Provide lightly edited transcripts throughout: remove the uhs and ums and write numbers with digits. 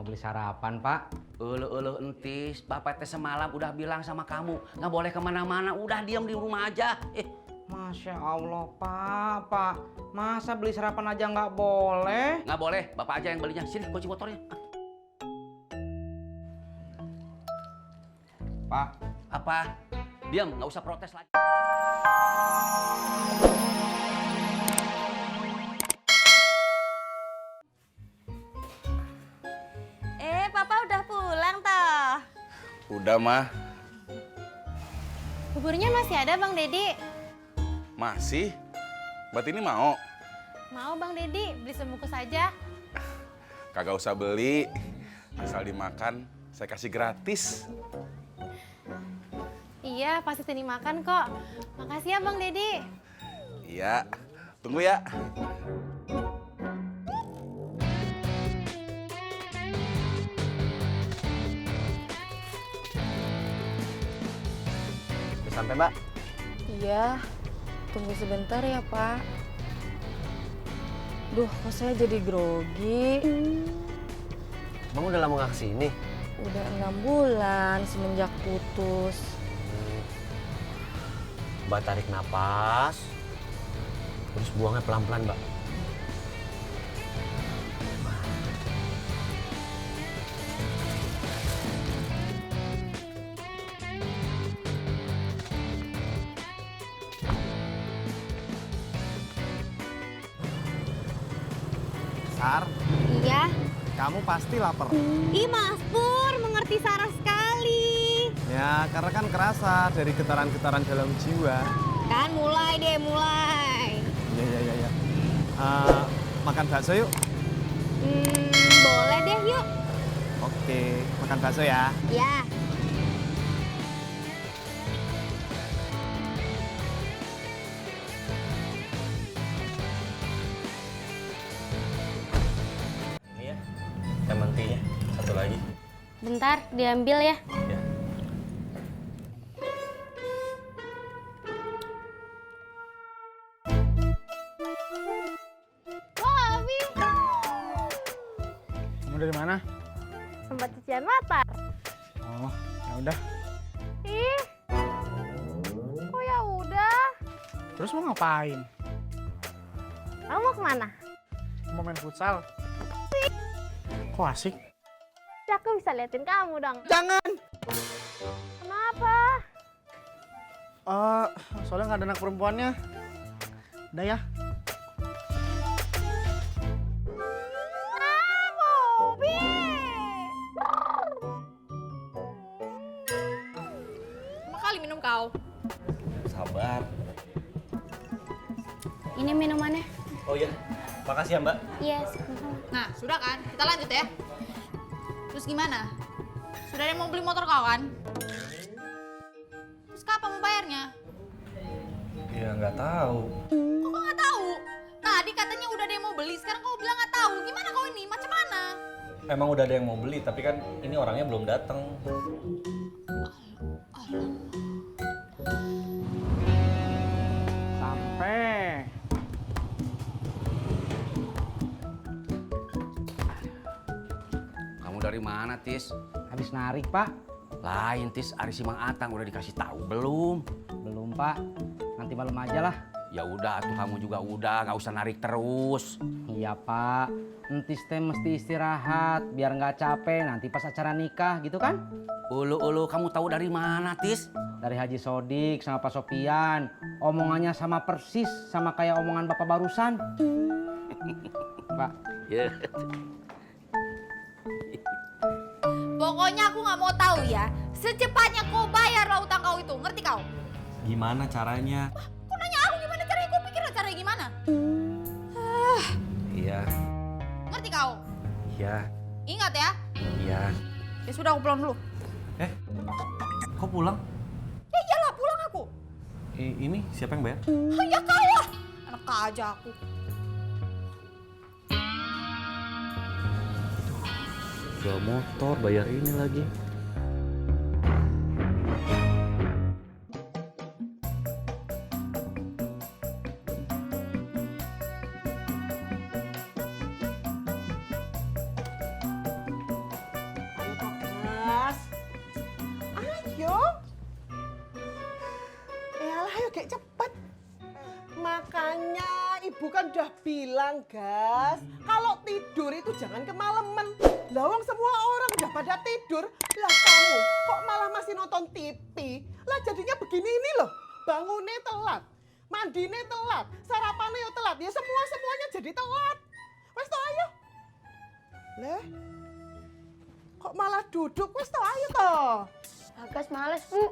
beli sarapan, Pak. Uluh entis, bapak teh semalam udah bilang sama kamu nggak boleh kemana-mana, udah diam di rumah aja. Masya Allah, Pak. Masa beli sarapan aja nggak boleh? Nggak boleh, bapak aja yang belinya. Sini kunci motornya. Pak, Apa? Diam, nggak usah protes lagi. Papa udah pulang toh? Udah, Mah. Buburnya masih ada Bang Dedi? Masih? Berarti ini mau? Mau Bang Dedi, beli sebungkus aja. Kagak usah beli. Asal dimakan, saya kasih gratis. Iya, pasti Tini makan kok. Makasih ya Bang Dedi. Iya. Tunggu ya. udah sampai, Mbak? Iya, tunggu sebentar ya Pak. Duh, kok saya jadi grogi. Bang udah lama nggak kesini? Udah 6 bulan semenjak putus. Mbak tarik napas, terus buangnya pelan-pelan, Mbak. Sar, Iya. kamu pasti lapar. Ih Mas Pur, mengerti Sarah sekali. Ya, karena kan kerasa dari getaran-getaran dalam jiwa. Kan mulai deh, mulai. Iya. Makan bakso yuk. Boleh deh yuk. Oke, makan bakso ya. Ya. Ini ya, lemon tea-nya. Satu lagi. Bentar, diambil ya. Ya. Wah, Abi. Kamu dari mana? Tempat cucian mata. Oh, ya udah. Ih. Oh ya udah. Terus mau ngapain? Kamu mau kemana? Mau main futsal? Kok asik? Ya, aku bisa liatin kamu dong. Jangan! Kenapa? Soalnya nggak ada anak perempuannya. Udah ya. Bobi. Berapa kali minum kau? Sabar. Ini minumannya. Oh iya, makasih ya, Mbak. Yes. Nah, sudah kan? Kita lanjut ya. Terus gimana? Sudah ada yang mau beli motor kau kan? Terus kapan mau bayarnya? Ya nggak tahu. Kok kau nggak tahu? Tadi katanya udah ada yang mau beli, sekarang kau bilang nggak tahu. Gimana kau ini? Macam mana? Emang udah ada yang mau beli, tapi kan ini orangnya belum datang. Sampai. Kamu dari mana, Tis? Habis narik, Pak. Lain, Tis. Ari si Mang Atang udah dikasih tahu belum? Belum, Pak. Nanti malam aja lah. Ya udah, tuh kamu juga udah, nggak usah narik terus. Iya, Pak. Entis teh mesti istirahat biar nggak capek nanti pas acara nikah gitu kan? Ulu, kamu tahu dari mana, Tis? Dari Haji Sodik sama Pak Sopian. Omongannya sama persis sama kayak omongan Bapak barusan. Pak. Ya. Pokoknya aku nggak mau tahu ya. Secepatnya kau bayar lah utang kau itu. Ngerti kau? Gimana caranya? Kau nanya aku gimana caranya? Kau pikir caranya gimana? Iya, Ngerti kau? iya, Ingat ya. iya. Ya sudah, aku pulang dulu. Kok pulang? Ya iyalah, pulang aku. Ini siapa yang bayar? Ya kau lah. Enak aja aku. Jual motor, bayar ini lagi. ayo gek cepet. Makanya ibu kan udah bilang, Gas, kalau tidur itu jangan kemalaman. Lawang semua orang udah pada tidur, lah kamu kok malah masih nonton TV? Lah jadinya begini ini loh, bangunnya telat, mandinya telat, sarapannya yo telat, ya semuanya jadi telat. Wes toh ayo. Leh, kok malah duduk? Wes toh ayo toh. Bagas males, Bu.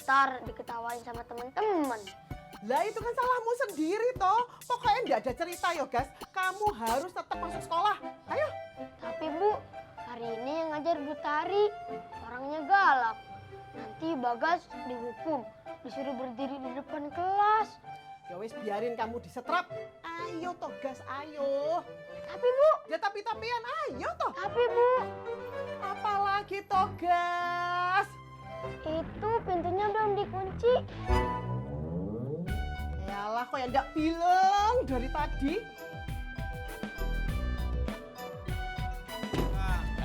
Ntar diketawain sama teman-teman. Lah itu kan salahmu sendiri toh. Pokoknya nggak ada cerita yo, Gas. Kamu harus tetap masuk sekolah. Ayo. Tapi Bu, hari ini yang ngajar Bu Tari. Orangnya galak. Nanti Bagas dihukum, disuruh berdiri di depan kelas. Ya wis biarin kamu disetrap. Ayo toh, Gas, ayo. Tapi Bu. Ya tapi-tapian, ayo toh. Tapi Bu. Apalagi toh, Gas. Itu pintunya belum dikunci. Yalah, kok ya nggak bilang dari tadi.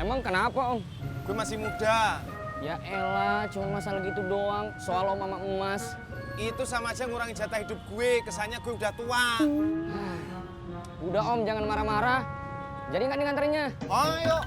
Emang kenapa Om? Gue masih muda. Ya elah, cuma masalah gitu doang. Soal Om sama Emas. Itu sama aja ngurangin jatah hidup gue. Kesannya gue udah tua. Udah Om, jangan marah-marah. Jadi nggak nih nganterinnya? Ayo.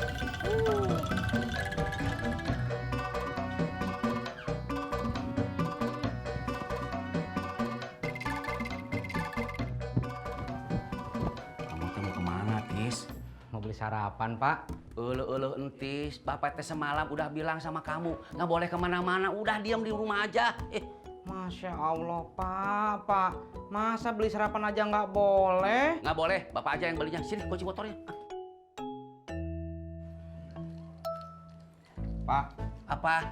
Kamu tuh mau kemana, Tis? Mau beli sarapan, Pak. Uluh entis, bapak teh semalam udah bilang sama kamu nggak boleh kemana-mana, udah diam di rumah aja. Masya Allah, Pak. Masa beli sarapan aja nggak boleh? Nggak boleh, bapak aja yang belinya. Sini, kunci motornya. Pak, Apa?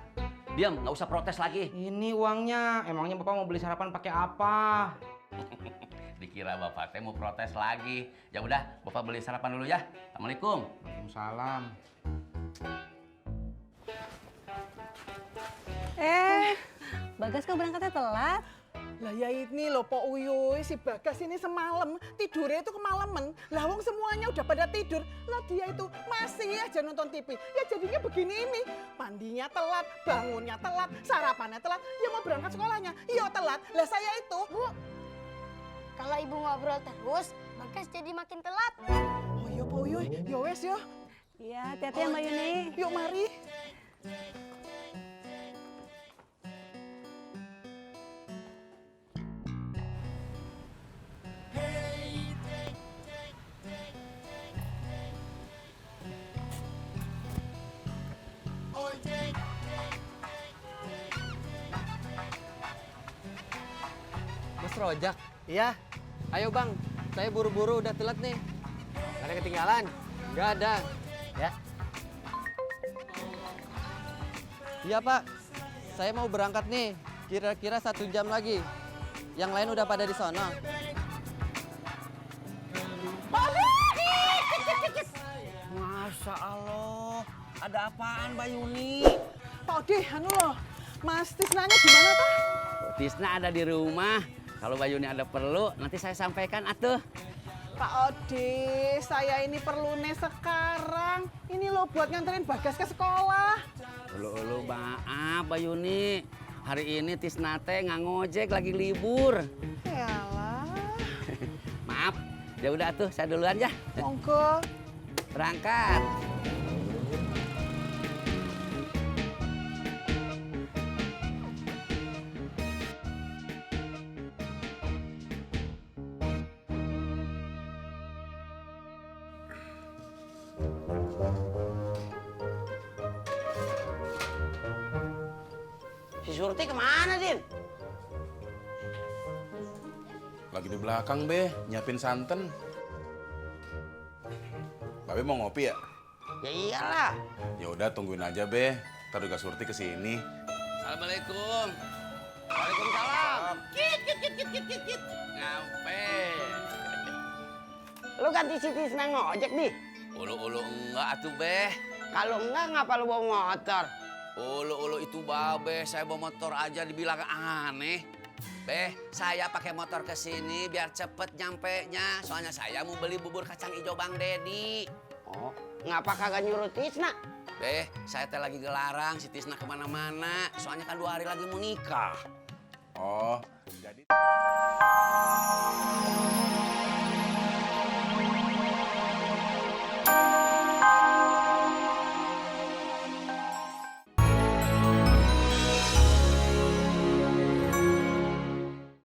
Diam, nggak usah protes lagi. ini uangnya. Emangnya Bapak mau beli sarapan pakai apa? Dikira bapak teh mau protes lagi. Ya udah, bapak beli sarapan dulu ya. Assalamualaikum. Waalaikumsalam. Bagas kok berangkatnya telat? Lah ya ini loh Pok Uyuy, si Bagas ini semalam tidurnya itu kemalaman. Lah wong semuanya udah pada tidur, lah dia itu masih aja nonton TV. Ya jadinya begini ini, mandinya telat, bangunnya telat, sarapannya telat. Ya mau berangkat sekolahnya, iya telat. Lah saya itu, Bu, kalau Ibu ngobrol terus, Bagas jadi makin telat. oh iya Pok Uyuy, ya wes ya. Iya, hati-hati ya Mbak Yuni. Yuk mari. Mas Rojak. Iya. Ayo Bang, saya buru-buru udah telat nih. Gak ada ketinggalan? Gak ada. Ya. Iya Pak, saya mau berangkat nih. Kira-kira 1 jam lagi. Yang lain udah pada di sono. Masya Allah, ada apaan Mbak Yuni? Pak Ode, anu loh, Mas Tisnanya gimana Pak? Tisna ada di rumah. Kalau Mbak Yuni ada perlu, nanti saya sampaikan atuh. Pak Ode, saya ini perlu nih sekarang. Ini loh buat nganterin Bagas ke sekolah. Ulu maaf Mbak Yuni. Hari ini Tisna teh nggak ngojek, lagi libur. Yalah, Maaf. Ya udah tuh, saya duluan ya. monggo. Berangkat. Si Surti kemana, Din? Lagi di belakang, Be, nyiapin santen. Babe mau ngopi ya? Ya iyalah. Ya udah tungguin aja, Be. Ntar juga Surti kesini. Assalamualaikum. Waalaikumsalam. Kit. Nyampe. Lu ganti si Tisna ngojek nih? Ulu enggak atuh, Beh. Kalau enggak ngapa lu bawa motor? Ulu itu babe, saya bawa motor aja dibilang aneh. Beh, saya pakai motor ke sini biar cepet nyampenya. Soalnya saya mau beli bubur kacang hijau Bang Dedi. Oh, ngapa kagak nyuruh Tisna? Beh, saya teh lagi gelarang si Tisna kemana-mana. Soalnya kan 2 hari lagi mau nikah. Oh,